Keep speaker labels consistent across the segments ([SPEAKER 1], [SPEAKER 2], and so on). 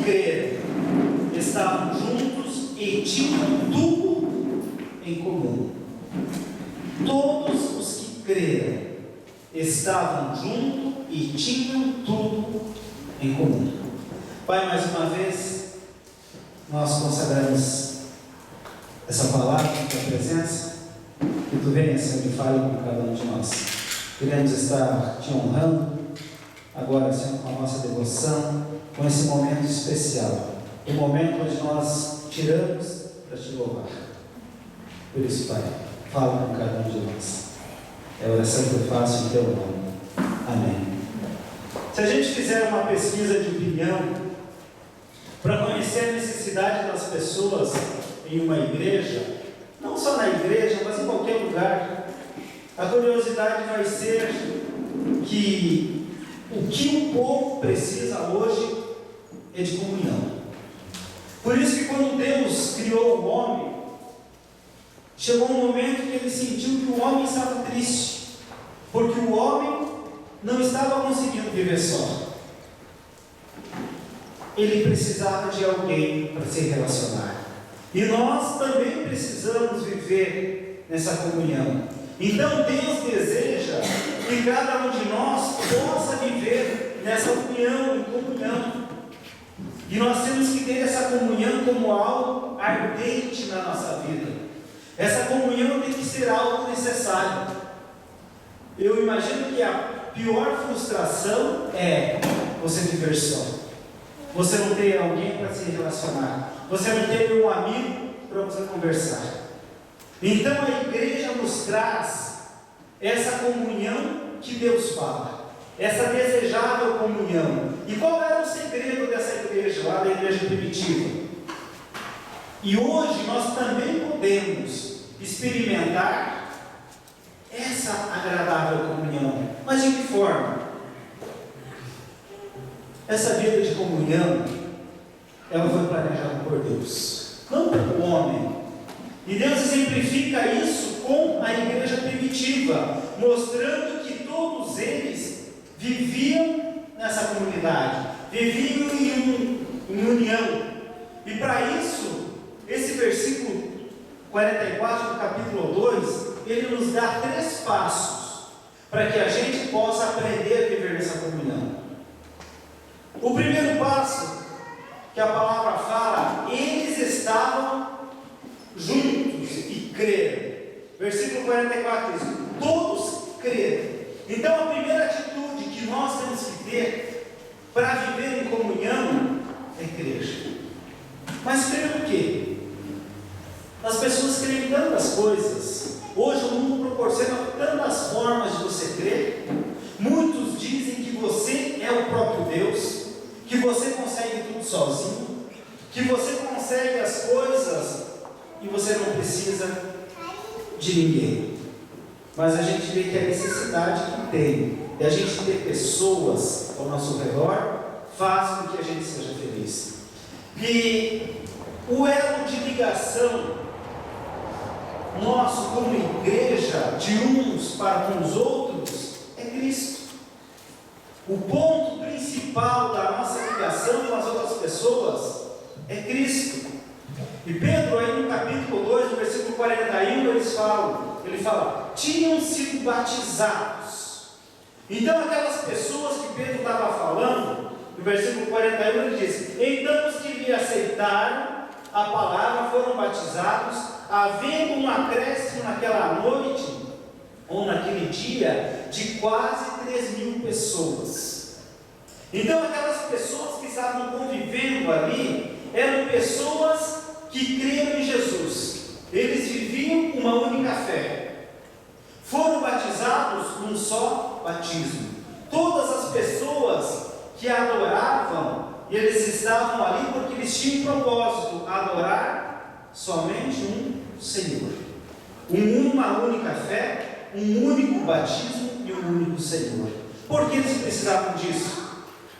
[SPEAKER 1] creram estavam juntos e tinham tudo em comum. Todos os que creram estavam juntos e tinham tudo em comum. Pai, mais uma vez, nós consagramos essa palavra, a tua presença, que tu venha, Senhor, e fale com cada um de nós. Queremos estar te honrando agora, Senhor, com a nossa devoção, com esse momento especial, o momento onde nós tiramos para te louvar. Por isso, Pai, fala com cada um de nós. É a oração que eu faço em teu nome. Amém. Se a gente fizer uma pesquisa de opinião para conhecer a necessidade das pessoas em uma igreja, não só na igreja, mas em qualquer lugar, a curiosidade vai ser que o que o povo precisa hoje é de comunhão. Por isso que quando Deus criou o homem, chegou um momento que ele sentiu que o homem estava triste, porque o homem não estava conseguindo viver só. Ele precisava de alguém para se relacionar. E nós também precisamos viver nessa comunhão. Então Deus deseja que cada um de nós possa viver nessa união, em comunhão. E nós temos que ter essa comunhão como algo ardente na nossa vida. Essa comunhão tem que ser algo necessário. Eu imagino que a pior frustração é você viver só. Você não ter alguém para se relacionar. Você não ter um amigo para você conversar. Então a igreja nos traz essa comunhão que Deus fala. Essa desejável comunhão. E qual era o segredo dessa igreja, lá da igreja primitiva? E hoje nós também podemos experimentar essa agradável comunhão. Mas de que forma? Essa vida de comunhão, ela foi planejada por Deus, não pelo homem. E Deus exemplifica isso com a igreja primitiva, mostrando que todos eles viviam nessa comunidade, viviam em união. E para isso, esse versículo 44 do capítulo 2, ele nos dá 3 passos para que a gente possa aprender a viver nessa comunhão. O primeiro passo que a palavra fala, eles estavam juntos e creram. Versículo 44 diz: todos creram. Então a primeira atitude que nós temos que ter para viver em comunhão é crer. Mas crer o quê? As pessoas creem em tantas coisas. Hoje o mundo proporciona tantas formas de você crer. Muitos dizem que você é o próprio Deus, que você consegue tudo sozinho, que você consegue as coisas e você não precisa de ninguém. Mas a gente vê que a necessidade que tem de a gente ter pessoas ao nosso redor faz com que a gente seja feliz. E o elo de ligação nosso como igreja, de uns para com os outros, é Cristo. O ponto principal da nossa ligação com as outras pessoas é Cristo. E Pedro, aí no capítulo 2, no versículo 41, ele fala, tinham sido batizados. Então aquelas pessoas que Pedro estava falando, no versículo 41 ele diz, então os que lhe aceitaram a palavra foram batizados, havendo um acréscimo naquela noite, ou naquele dia, de quase 3.000 pessoas. Então aquelas pessoas que estavam convivendo ali, eram pessoas que creram em Jesus. Eles viviam uma única fé. Foram batizados num só batismo. Todas as pessoas que adoravam, eles estavam ali porque eles tinham um propósito, adorar somente um Senhor. Uma única fé, um único batismo e um único Senhor. Por que eles precisavam disso?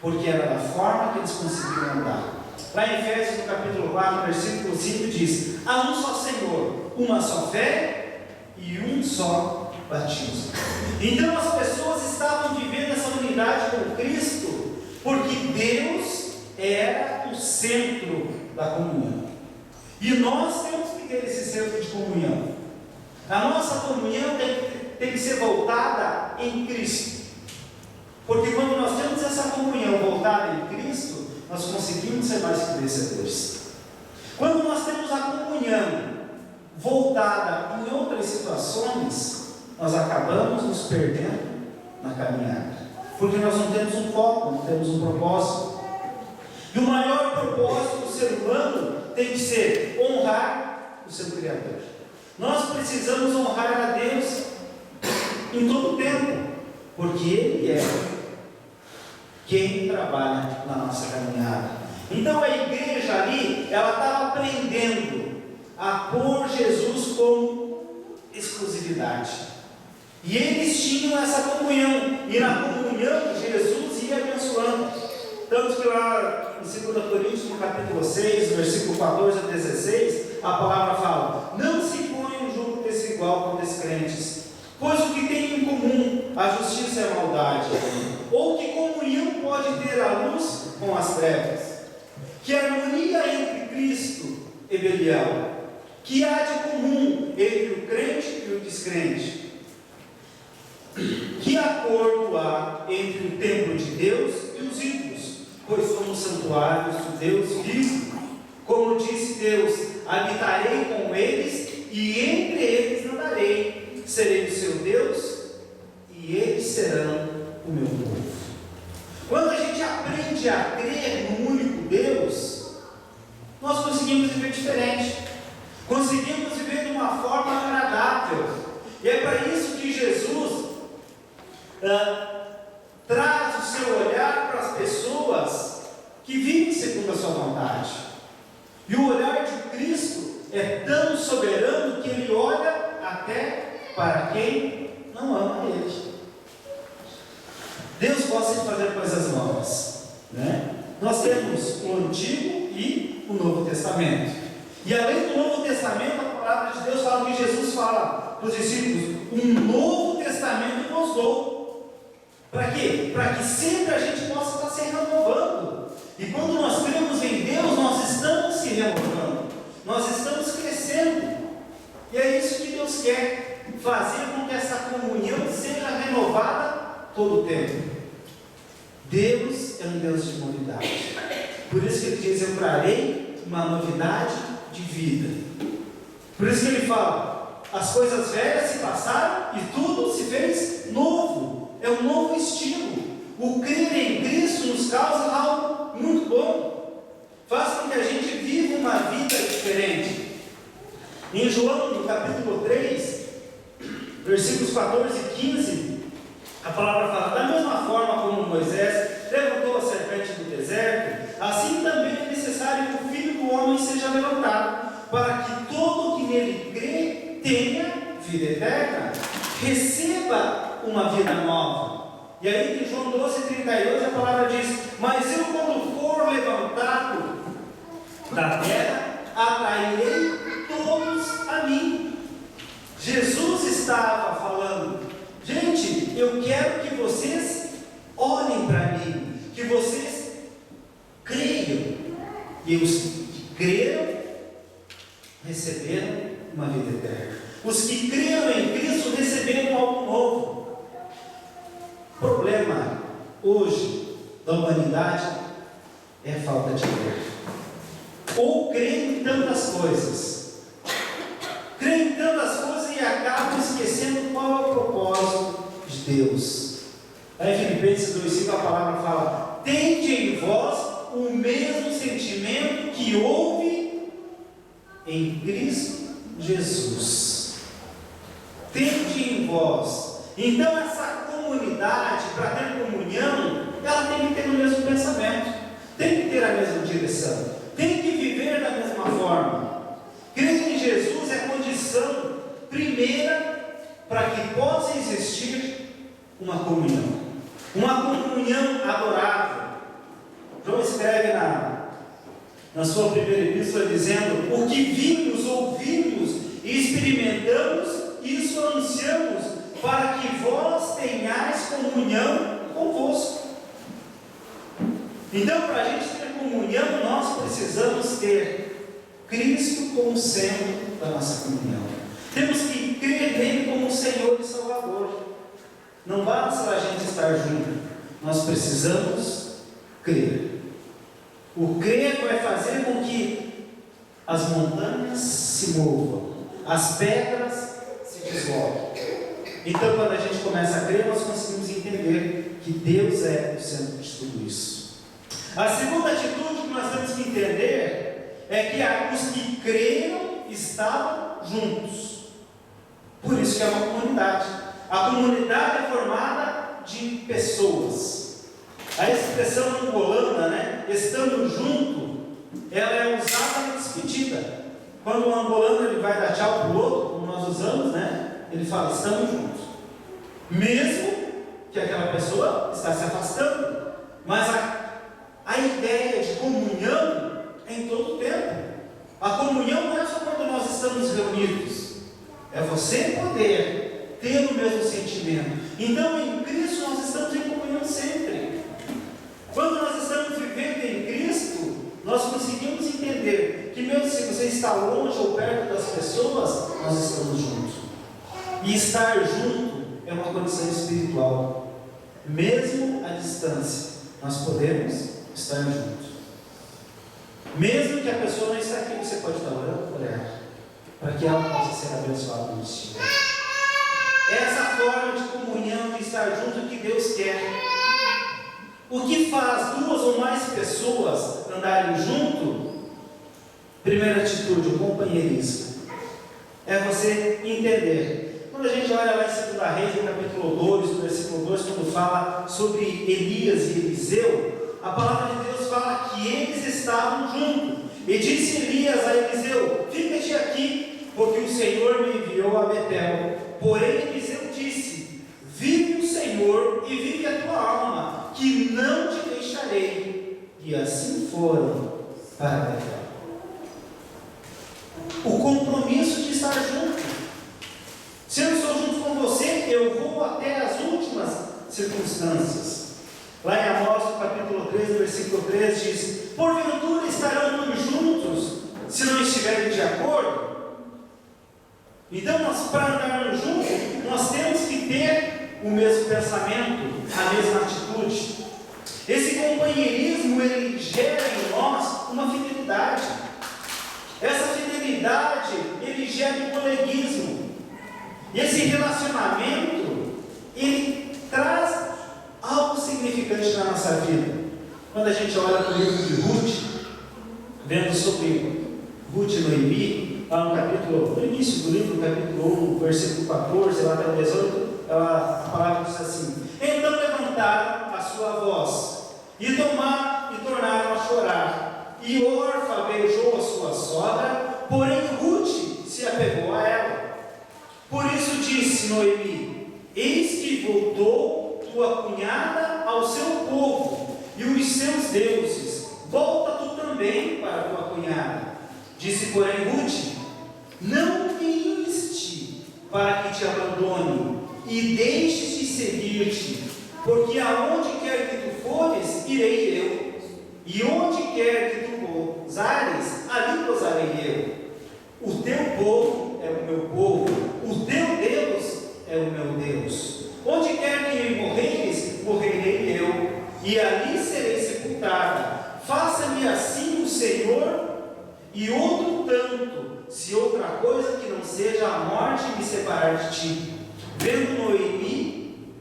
[SPEAKER 1] Porque era da forma que eles conseguiam andar. Lá em Efésios, no capítulo 4, versículo 5, diz, há um só Senhor, uma só fé e um só batismo. Então as pessoas estavam vivendo essa unidade com Cristo, porque Deus era o centro da comunhão. E nós temos que ter esse centro de comunhão. A nossa comunhão tem que ser voltada em Cristo. Porque quando nós temos essa comunhão voltada em Cristo, nós conseguimos ser mais que vencedores. Quando nós temos a comunhão voltada em outras situações, nós acabamos nos perdendo na caminhada. Porque nós não temos um foco, não temos um propósito. E o maior propósito do ser humano tem que ser honrar o seu Criador. Nós precisamos honrar a Deus em todo o tempo, porque Ele é quem trabalha na nossa caminhada. Então a igreja ali, ela estava aprendendo a pôr Jesus como exclusividade. E eles tinham essa comunhão, e na comunhão Jesus ia abençoando. Tanto que lá em 2 Coríntios, no capítulo 6, versículo 14 a 16, a palavra fala: não se põe um jugo desigual com descrentes, pois o que tem em comum a justiça e a maldade? Ou que comunhão pode ter a luz com as trevas? Que harmonia entre Cristo e Belial? Que há de comum entre o crente e o descrente? Que acordo há entre o templo de Deus e os ídolos? Pois somos santuários do Deus vivo. Como disse Deus: habitarei com eles e entre eles andarei. Serei o seu Deus e eles serão o meu povo. Quando a gente aprende a crer no único Deus, nós conseguimos viver diferente. Conseguimos viver de uma forma agradável. E é para isso que Jesus traz o seu olhar para as pessoas que vivem segundo a sua vontade. E o olhar de Cristo é tão soberano que Ele olha até para quem não ama Ele. Deus gosta de fazer coisas novas, né? Nós temos o Antigo e o Novo Testamento. E além do Novo Testamento, a palavra de Deus fala que Jesus fala para os discípulos: um novo testamento nos dou. Para quê? Para que sempre a gente possa estar se renovando. E quando nós cremos em Deus, nós estamos se renovando, nós estamos crescendo. E é isso que Deus quer, fazer com que essa comunhão seja renovada todo o tempo. Deus é um Deus de novidade. Por isso que Ele diz: eu trarei uma novidade de vida. Por isso que Ele fala: as coisas velhas se passaram e tudo se fez novo. É um novo estilo. O crer em Cristo nos causa algo muito bom. Faz com que a gente viva uma vida diferente. Em João, no capítulo 3, versículos 14 e 15, a palavra fala: da mesma forma como Moisés levantou a serpente do deserto, assim também é necessário que o Filho do Homem seja levantado, para que todo o que nele crê tenha vida eterna, receba uma vida nova. E aí em João 12:32 a palavra diz: mas eu, quando for levantado da terra, atrairei todos a mim. Jesus estava falando: gente, eu quero que vocês olhem para mim, que vocês creiam. E os que creram receberam uma vida eterna. Os que creram em Cristo receberam algo novo. O problema hoje da humanidade é a falta de crer. Ou crê em tantas coisas, crê em tantas coisas e acaba esquecendo qual é o propósito de Deus. Aí em Filipenses 2:5 a palavra fala: tende em vós o mesmo sentimento que houve em Cristo Jesus. Tende em vós. Então essa comunidade, para ter comunhão, ela tem que ter o mesmo pensamento, tem que ter a mesma direção, tem que viver da mesma forma. Crer em Jesus é condição primeira para que possa existir uma comunhão adorável. João escreve na sua primeira epístola dizendo: o que vimos, ouvimos e experimentamos, isso anunciamos, para que vós tenhais comunhão convosco. Então, para a gente ter comunhão precisamos ter Cristo como centro da nossa comunhão. Temos que crer nele como Senhor e Salvador. Não basta a gente estar junto, nós precisamos crer. O crer vai fazer com que as montanhas se movam, as pedras se desloquem. Então, quando a gente começa a crer, nós conseguimos entender que Deus é o centro de tudo isso. A segunda atitude que nós temos que entender é que os que creram estavam juntos. Por isso que é uma comunidade. A comunidade é formada de pessoas. A expressão angolana, né, estando junto, ela é usada na despedida. Quando o angolano ele vai dar tchau para o outro, como nós usamos, né, ele fala, estamos juntos. Mesmo que aquela pessoa está se afastando. Mas a ideia de comunhão é em todo o tempo. A comunhão não é só quando nós estamos reunidos. É você poder ter o mesmo sentimento. Então, em Cristo, nós estamos em comunhão sempre. Quando nós estamos vivendo em Cristo, nós conseguimos entender que mesmo se você está longe ou perto das pessoas, nós estamos juntos. E estar junto é uma condição espiritual. Mesmo à distância, nós podemos estar juntos. Mesmo que a pessoa não está aqui, você pode estar orando por ela, para que ela possa ser abençoada onde estiver. Essa forma de comunhão, de estar junto, que Deus quer. O que faz duas ou mais pessoas andarem junto? Primeira atitude, o companheirismo. É você entender. Quando a gente olha lá em 2 Reis, no capítulo 2, no versículo 2, quando fala sobre Elias e Eliseu, a palavra de Deus fala que eles estavam juntos. E disse Elias a Eliseu: fica-te aqui, porque o Senhor me enviou a Betel. Porém Eliseu disse: vive o Senhor e vive a tua alma, que não te deixarei. E assim foram para Betel. O compromisso de estar junto. Se eu estou junto com você, eu vou até as últimas circunstâncias. Lá em Amós, no capítulo 3, versículo 3, diz: porventura estarão todos juntos, se não estiverem de acordo? Então, para andarmos juntos, nós temos que ter o mesmo pensamento, a mesma atitude. Esse companheirismo, ele gera em nós uma fidelidade. Essa fidelidade, ele gera um coleguismo. E esse relacionamento, ele traz algo significante na nossa vida. Quando a gente olha para o livro de Ruth, vendo sobre Ruth e Noemi, lá no início do livro, no capítulo 1, versículo 14, lá até o 18, a palavra diz assim: então levantaram a sua voz, e tornaram a chorar, e Orfa beijou a sua sogra, porém Ruth se apegou a ela. Por isso disse Noemi: eis que voltou tua cunhada ao seu povo e os seus deuses, volta tu também para tua cunhada. Disse porém Ruth: não me inste para que te abandone e deixes de seguir-te, porque aonde quer que tu fores, irei eu, e onde quer que tu pousares, ali pousarei eu. O teu povo é o meu povo, o teu Deus é o meu Deus. Onde quer que morreres, morrerei eu, e ali serei sepultada. Faça-me assim o Senhor, e outro tanto, se outra coisa que não seja a morte me separar de ti. Vendo Noemi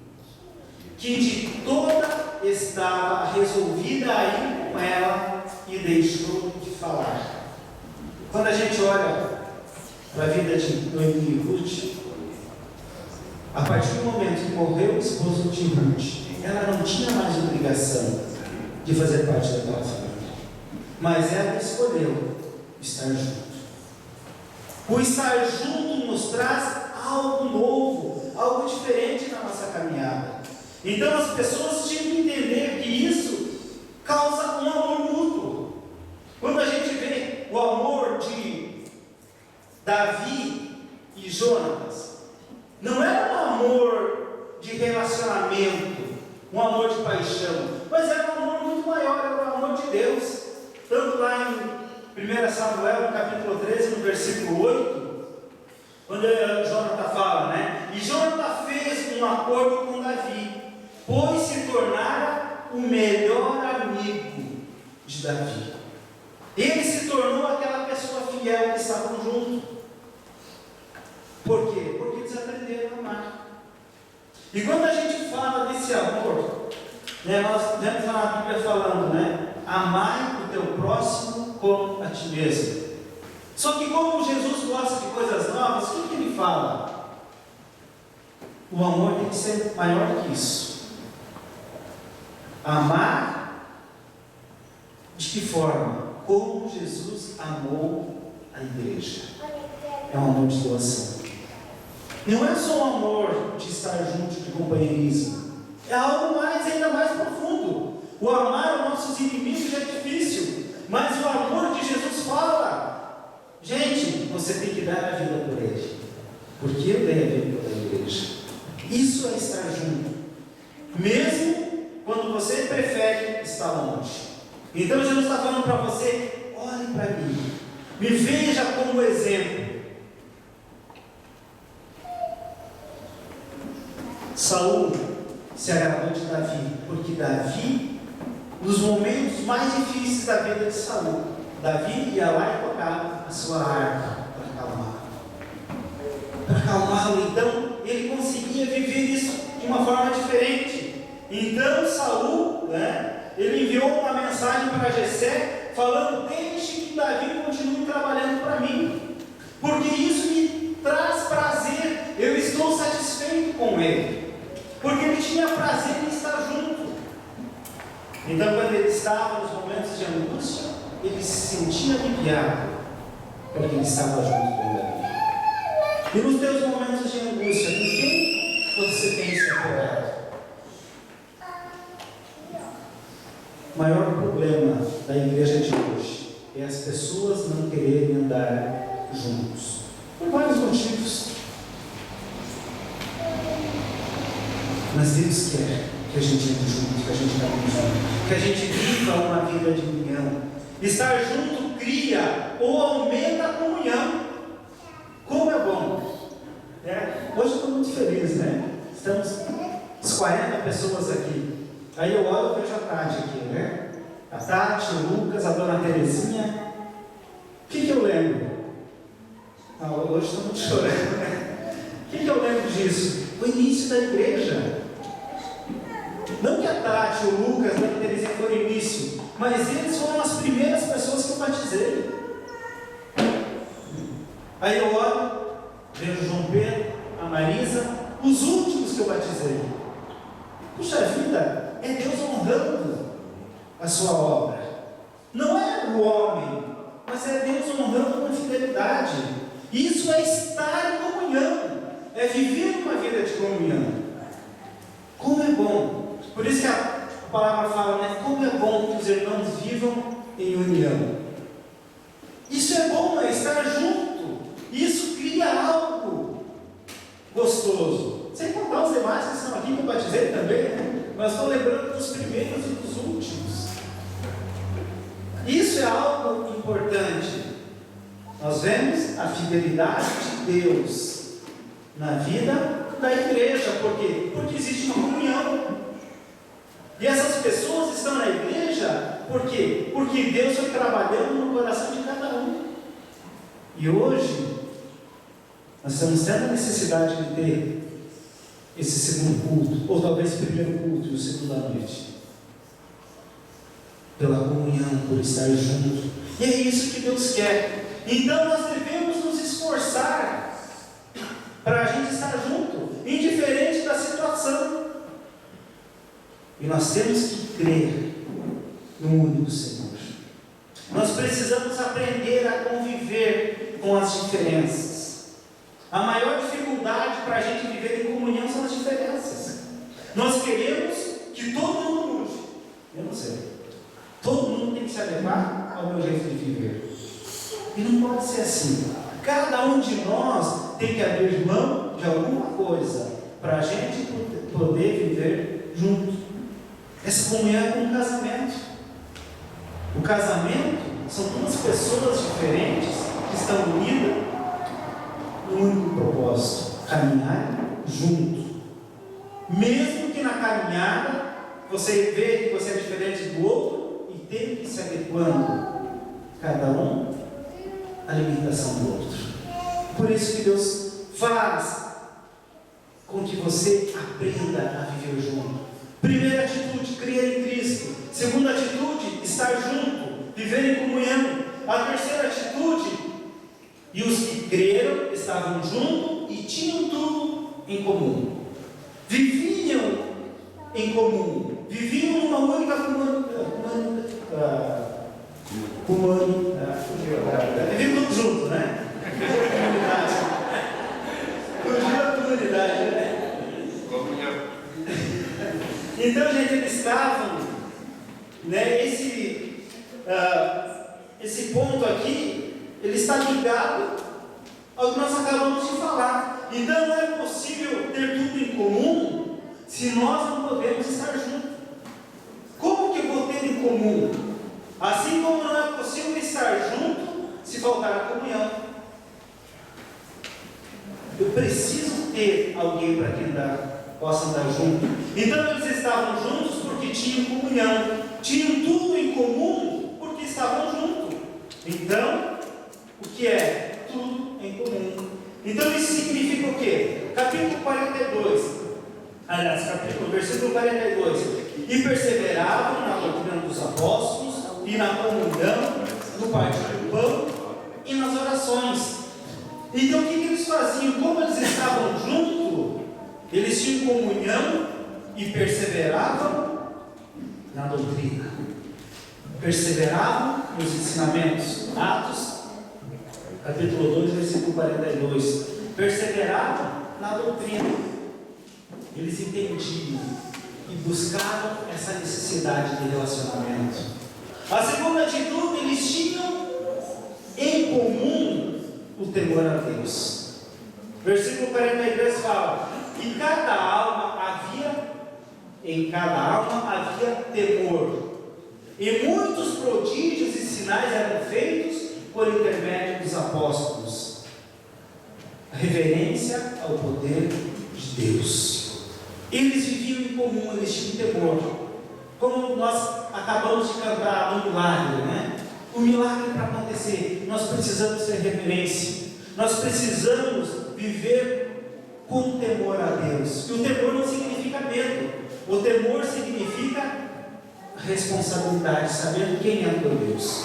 [SPEAKER 1] que de toda estava resolvida a ir com ela, e deixou de falar. Quando a gente olha para a vida de Noemi e Ruth, a partir do momento que morreu o esposo de Ruth, ela não tinha mais obrigação de fazer parte daquela família, mas ela escolheu estar junto. O estar junto nos traz algo novo, algo diferente na nossa caminhada. Então as pessoas tinham que entender que isso causa um amor mútuo. Quando a gente vê o amor de Davi e Jonatas, não era um amor de relacionamento, um amor de paixão, mas era um amor muito maior, era o amor de Deus. Tanto lá 1 Samuel, no capítulo 13, no versículo 8, quando Jonathan fala, né? E Jonathan fez um acordo com Davi, pois se tornara o melhor amigo de Davi. Ele se tornou aquela pessoa fiel que estavam juntos. Por quê? Porque eles aprenderam a amar. E quando a gente fala desse amor, né, nós vemos na Bíblia falando, né? Amai o teu próximo como a ti mesmo. Só que como Jesus gosta de coisas novas, o que ele fala? O amor tem que ser maior que isso. Amar de que forma? Como Jesus amou a igreja. É um amor de doação. Não é só um amor de estar junto, de companheirismo. É algo mais, ainda mais profundo. O amar os nossos inimigos já é difícil, mas o amor de Jesus fala: gente, você tem que dar a vida por ele, porque eu dei a vida pela igreja. Isso é estar junto, mesmo quando você prefere estar longe. Então Jesus está falando para você: olhe para mim, me veja como exemplo. Saul se agradou de Davi, porque Davi, nos momentos mais difíceis da vida de Saul, Davi ia lá e tocava a sua harpa para acalmá-lo. Então ele conseguia viver isso de uma forma diferente. Então Saul, né, ele enviou uma mensagem para Jessé falando: deixe que Davi continue trabalhando para mim, porque isso me traz prazer, eu estou satisfeito com ele, porque ele tinha prazer em estar junto. Então quando ele estava nos momentos de angústia, ele se sentia aliviado, porque ele estava junto com Davi. E nos teus momentos de angústia, com quem você tem se apoiado? O maior problema da igreja de hoje é as pessoas não quererem andar juntos, por vários motivos. Mas Deus quer que a gente ande junto, que a gente caminhe junto, que a gente viva uma vida de união. Estar junto cria ou aumenta a comunhão. Como é bom! Hoje eu estou muito feliz, né? Estamos uns 40 pessoas aqui. Aí eu olho e vejo a Tati aqui, né? A Tati, o Lucas, a dona Terezinha. O que eu lembro? Hoje estou muito chorando, né? O que eu lembro disso? O início da igreja. Não que a Tati, o Lucas, a dona Terezinha foram o início, mas eles foram as primeiras pessoas que eu batizei. Aí eu olho, vejo o João Pedro, a Marisa, os últimos que eu batizei. Puxa vida, é Deus honrando a sua obra. Não é o homem, mas é Deus honrando com fidelidade. Isso é estar em comunhão, é viver uma vida de comunhão. Como é bom! Por isso que a palavra fala, né? Como é bom que os irmãos vivam em união. Isso é bom, é estar junto. Isso cria algo gostoso. Sem contar os demais que estão aqui que eu batizei também, né? Mas estou lembrando dos primeiros e dos últimos. Isso é algo importante. Nós vemos a fidelidade de Deus na vida da igreja. Por quê? Porque existe uma comunhão. E essas pessoas estão na igreja, por quê? Porque Deus foi trabalhando no coração de cada um. E hoje, nós estamos tendo a necessidade de ter esse segundo culto, ou talvez o primeiro culto e o segundo à noite, pela comunhão, por estar junto. E é isso que Deus quer. Então nós devemos nos esforçar para a gente estar junto, indiferente da situação. E nós temos que crer no único Senhor. Nós precisamos aprender a conviver com as diferenças. A maior dificuldade para a gente viver em comunhão são as diferenças. Nós queremos que todo mundo mude. Eu não sei. Todo mundo tem que se adequar ao meu jeito de viver. E não pode ser assim. Cada um de nós tem que abrir mão de alguma coisa para a gente poder viver junto. Essa comunhão é como um casamento. O casamento São duas pessoas diferentes que estão unidas num único propósito: caminhar junto. Mesmo que na caminhada você vê que você é diferente do outro e tem que se adequando, cada um à limitação do outro. Por isso que Deus faz com que você aprenda a viver junto. Primeira atitude, crer em Cristo. Segunda atitude, estar junto, viver em comunhão. A terceira atitude, e os que creram estavam juntos e tinham tudo em comum. Viviam em comum, viviam numa única viviam todos juntos, né? Fugiu a comunidade, né? Comunhão. Então, gente, eles estavam, né? Esse ponto aqui, ele está ligado ao que nós acabamos de falar. Então, não é possível ter tudo em comum se nós não podemos estar juntos. Como que eu vou ter em comum? Assim como não é possível estar junto se faltar a comunhão. Eu preciso ter alguém para quem possa andar junto. Então eles estavam juntos porque tinham comunhão. Tinham tudo em comum porque estavam juntos. Então, o que é? Tudo em comum. Então isso significa o quê? Capítulo 42. Versículo 42. E perseveravam na doutrina dos apóstolos e na comunhão, no partir do pão e nas orações. Então o que eles faziam? Como eles estavam juntos, eles tinham comunhão e perseveravam na doutrina, perseveravam nos ensinamentos. Atos capítulo 2, versículo 42. Perseveravam na doutrina. Eles entendiam e buscavam essa necessidade de relacionamento. A segunda atitude, eles tinham em comum o temor a Deus. Versículo 43 fala: em cada alma havia temor, e muitos prodígios e sinais eram feitos por intermédio dos apóstolos. A reverência ao poder de Deus. Eles viviam em comum, eles tinham temor. Como nós acabamos de cantar no milagre, né? O milagre para acontecer, nós precisamos ter reverência. Nós precisamos viver com temor a Deus. E o temor não significa medo. O temor significa responsabilidade, sabendo quem é o teu Deus.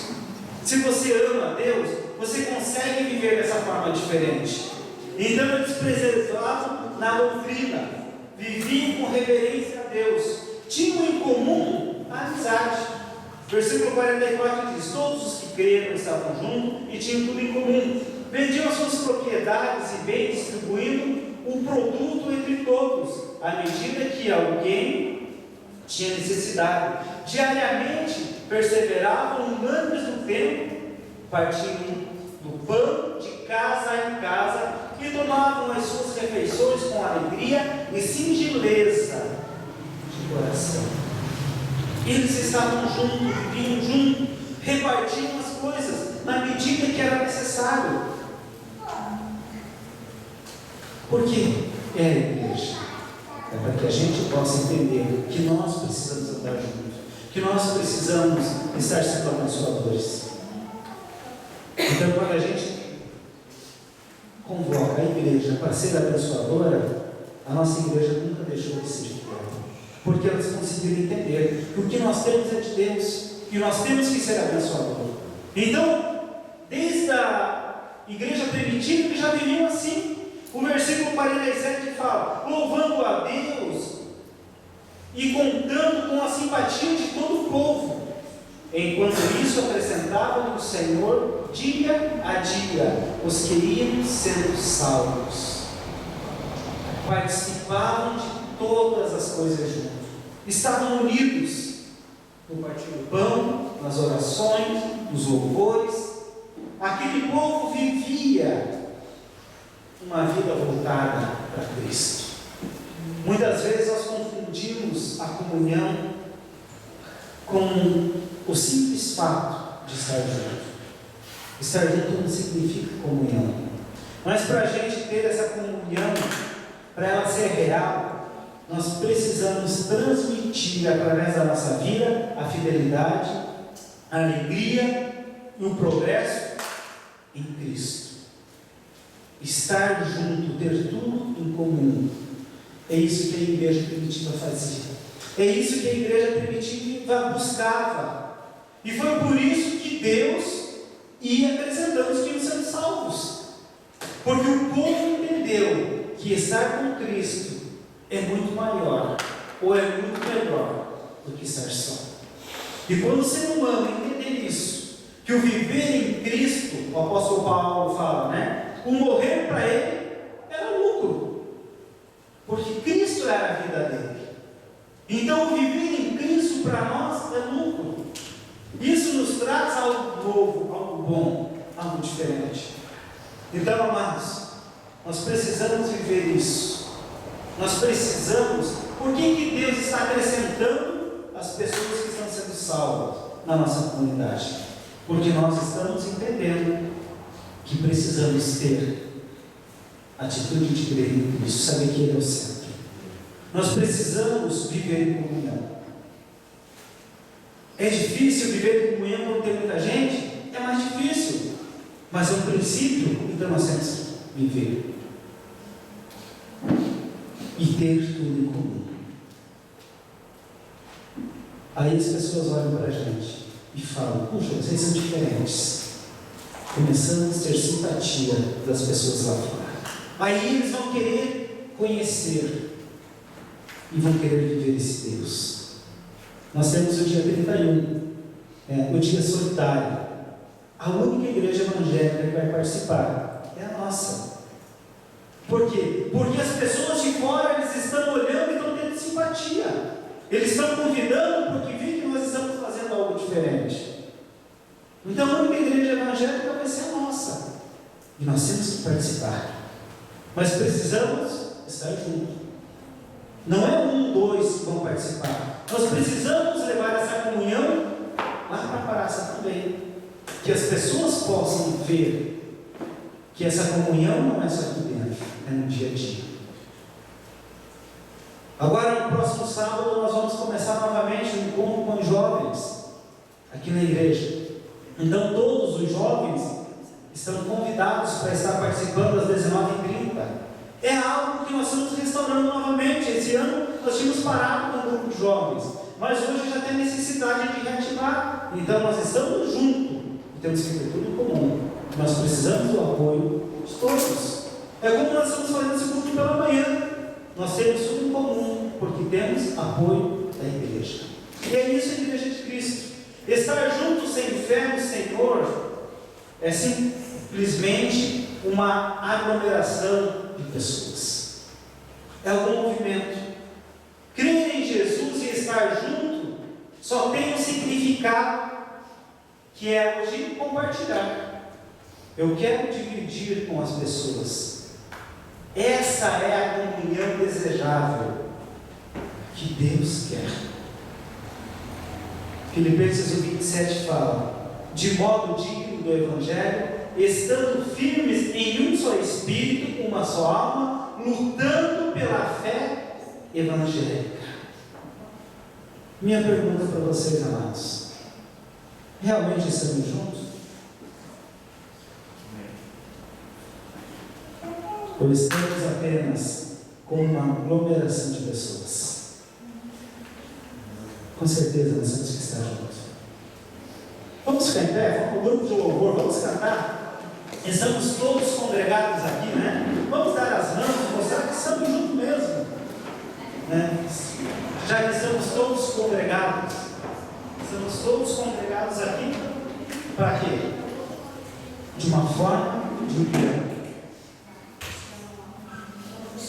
[SPEAKER 1] Se você ama a Deus, você consegue viver dessa forma diferente. Então eles preservavam na doutrina, viviam com reverência a Deus, tinham em comum a amizade. Versículo 44 diz: todos os que creram estavam juntos e tinham tudo em comum. Vendiam as suas propriedades e bens, distribuindo o produto entre todos, à medida que alguém tinha necessidade. Diariamente perseveravam unânimes no templo, partindo do pão de casa em casa, e tomavam as suas refeições com alegria e singeleza de coração. Eles estavam juntos, viviam juntos, repartiam as coisas na medida que era necessário. Por que é a igreja? É para que a gente possa entender que nós precisamos andar juntos, que nós precisamos estar sendo abençoadores. Então, quando a gente convoca a igreja para ser abençoadora, a nossa igreja nunca deixou de ser de Deus, porque elas conseguiram entender que o que nós temos é de Deus, que nós temos que ser abençoador. Então, desde a igreja primitiva, eles já viviam assim. O versículo 47 fala: louvando a Deus e contando com a simpatia de todo o povo. Enquanto isso, acrescentavam o Senhor dia a dia os que iam sendo salvos. Participavam de todas as coisas juntos, estavam unidos no partir do pão, nas orações, nos louvores. Aquele povo vivia uma vida voltada para Cristo. Muitas vezes nós confundimos a comunhão com o simples fato de estar junto. Estar junto não significa comunhão. Mas para a gente ter essa comunhão, para ela ser real, nós precisamos transmitir através da nossa vida a fidelidade, a alegria e o progresso em Cristo. Estar junto, ter tudo em comum. É isso que a igreja primitiva fazia. É isso que a igreja primitiva buscava. E foi por isso que Deus ia acrescentando os que iam sendo salvos. Porque o povo entendeu que estar com Cristo é muito maior, ou é muito melhor do que estar só. E quando o ser humano entender isso, que o viver em Cristo, o apóstolo Paulo fala, né? O morrer para ele era lucro, porque Cristo era a vida dele. Então o viver em Cristo para nós é lucro. Isso nos traz algo novo, algo bom, algo diferente. Então, amados, nós precisamos viver isso. Nós precisamos. Por que Deus está acrescentando as pessoas que estão sendo salvas na nossa comunidade? Porque nós estamos entendendo que precisamos ter atitude de crer em Cristo, saber que Ele é o centro. Nós precisamos viver em comunhão. É difícil viver em comunhão quando tem muita gente? É mais difícil. Mas é um princípio, então nós temos que viver. E ter tudo em comum. Aí as pessoas olham para a gente e falam: puxa, vocês são diferentes. Começamos a ter simpatia das pessoas lá fora. Aí eles vão querer conhecer e vão querer viver esse Deus. Nós temos o dia 31, o dia solitário. A única igreja evangélica que vai participar é a nossa. Por quê? Porque as pessoas de fora, eles estão olhando e estão tendo simpatia. Eles estão convidando porque veem que nós estamos fazendo algo diferente. Então a única igreja evangélica vai ser a nossa. E nós temos que participar. Mas precisamos estar juntos. Não é um, dois que vão participar. Nós precisamos levar essa comunhão lá para a praça também. Que as pessoas possam ver que essa comunhão não é só aqui dentro, é no dia a dia. Agora, no próximo sábado, nós vamos começar novamente um encontro com os jovens aqui na igreja. Então, todos os jovens estão convidados para estar participando às 19h30. É algo que nós estamos restaurando novamente. Esse ano nós tínhamos parado com o grupo de jovens, mas hoje já tem necessidade de reativar. Então, nós estamos juntos. Temos que ter tudo em comum. Nós precisamos do apoio de todos. É como nós estamos fazendo esse culto pela manhã. Nós temos tudo em comum, porque temos apoio da igreja. E é isso a igreja de Cristo. Estar junto sem fé no Senhor é simplesmente uma aglomeração de pessoas. É algum movimento. Crer em Jesus e estar junto só tem um significado, que é hoje compartilhar. Eu quero dividir com as pessoas. Essa é a comunhão desejável que Deus quer. Filipenses 27 fala: de modo digno do Evangelho, estando firmes em um só Espírito, uma só alma, lutando pela fé evangélica. Minha pergunta para vocês, amados: realmente estamos juntos? Ou estamos apenas com uma aglomeração de pessoas? Com certeza nós temos que estar juntos. Vamos ficar em pé? Vamos para o grupo de louvor, vamos cantar. Estamos todos congregados aqui, né? Vamos dar as mãos, mostrar que estamos juntos mesmo, né? Já que estamos todos congregados. Estamos todos congregados aqui para quê? De uma forma de união.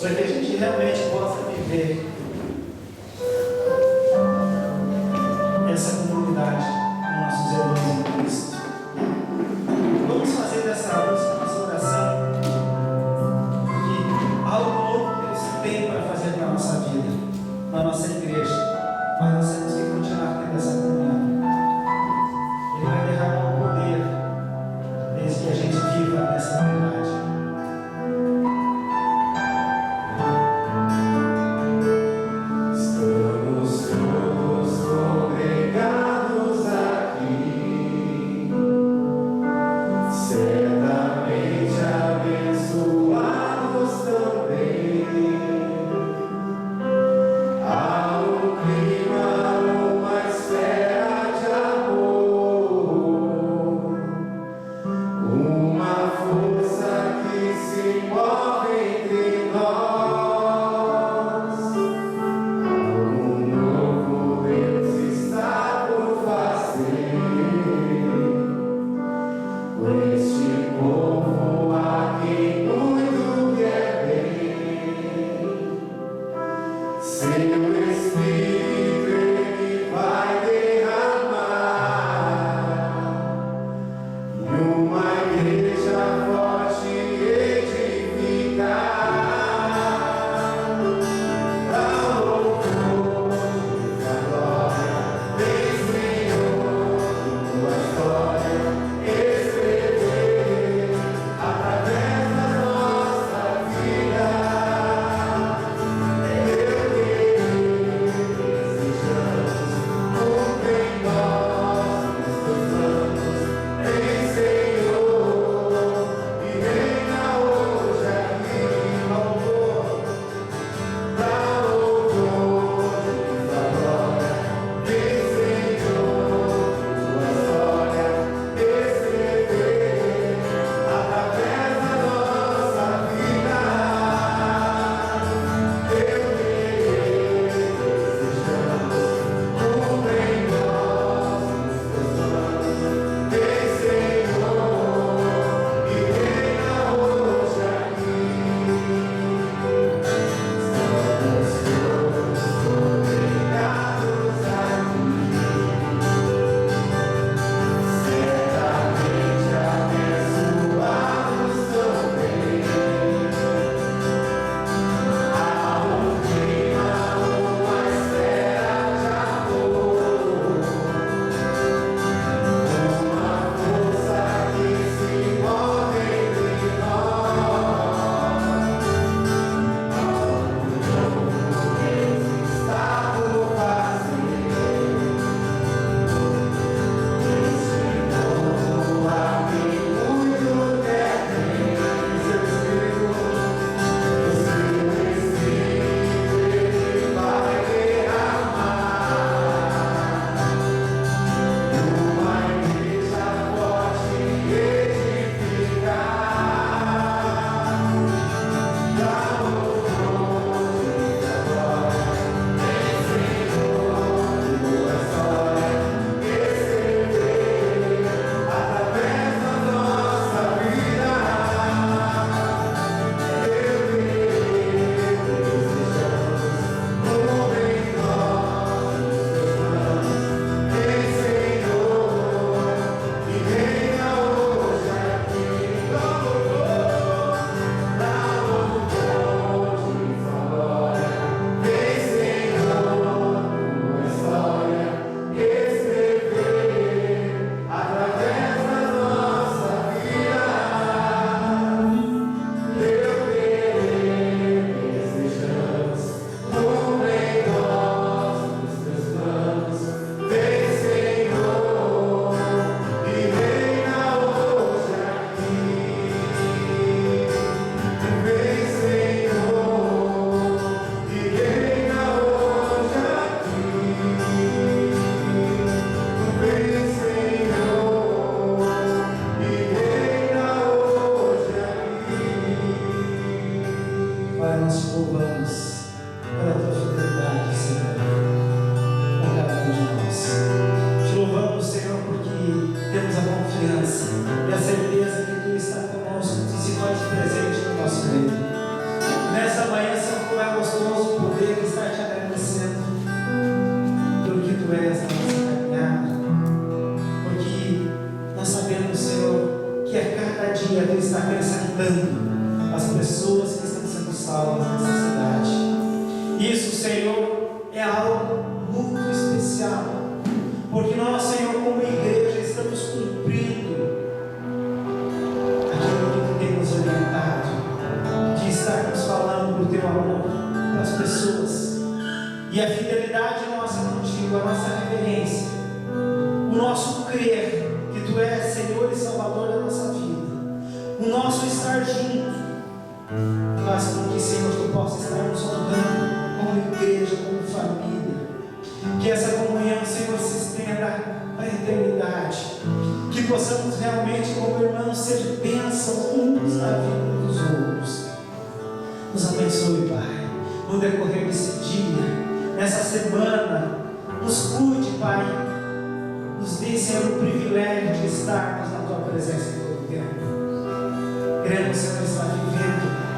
[SPEAKER 1] Para que a gente realmente possa viver essa comunidade com nossos irmãos em Cristo. Vamos fazer dessa música nossa oração, que algo novo que Deus tem para fazer na nossa vida, na nossa igreja, mas nós temos que continuar tendo essa comunhão. Ele vai derramar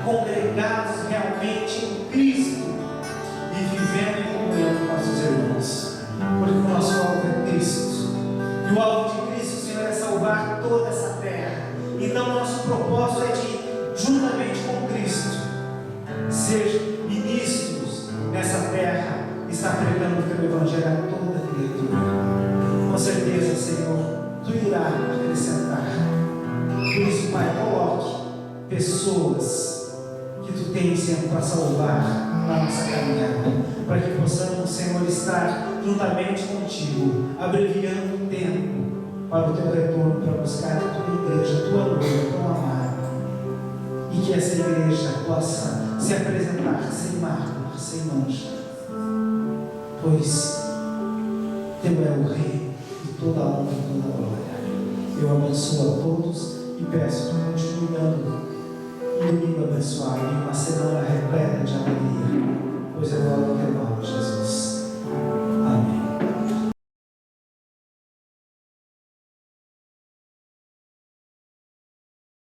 [SPEAKER 1] Congregados realmente em Cristo e vivendo está pregando o teu evangelho a toda criatura. Com certeza, Senhor, tu irás acrescentar. Por isso, Pai, coloque pessoas que tu tens, Senhor, para salvar na nossa caminhada, para que possamos, Senhor, estar juntamente contigo, abreviando o tempo para o teu retorno, para buscar a tua igreja, a tua noiva, tão amada, e que essa igreja possa se apresentar sem mácula, sem mancha, pois teu é o Rei de toda a honra e toda a glória. Eu abençoo a todos e peço que continue dando um domingo abençoado e uma semana repleta de alegria, pois eu oro o teu nome,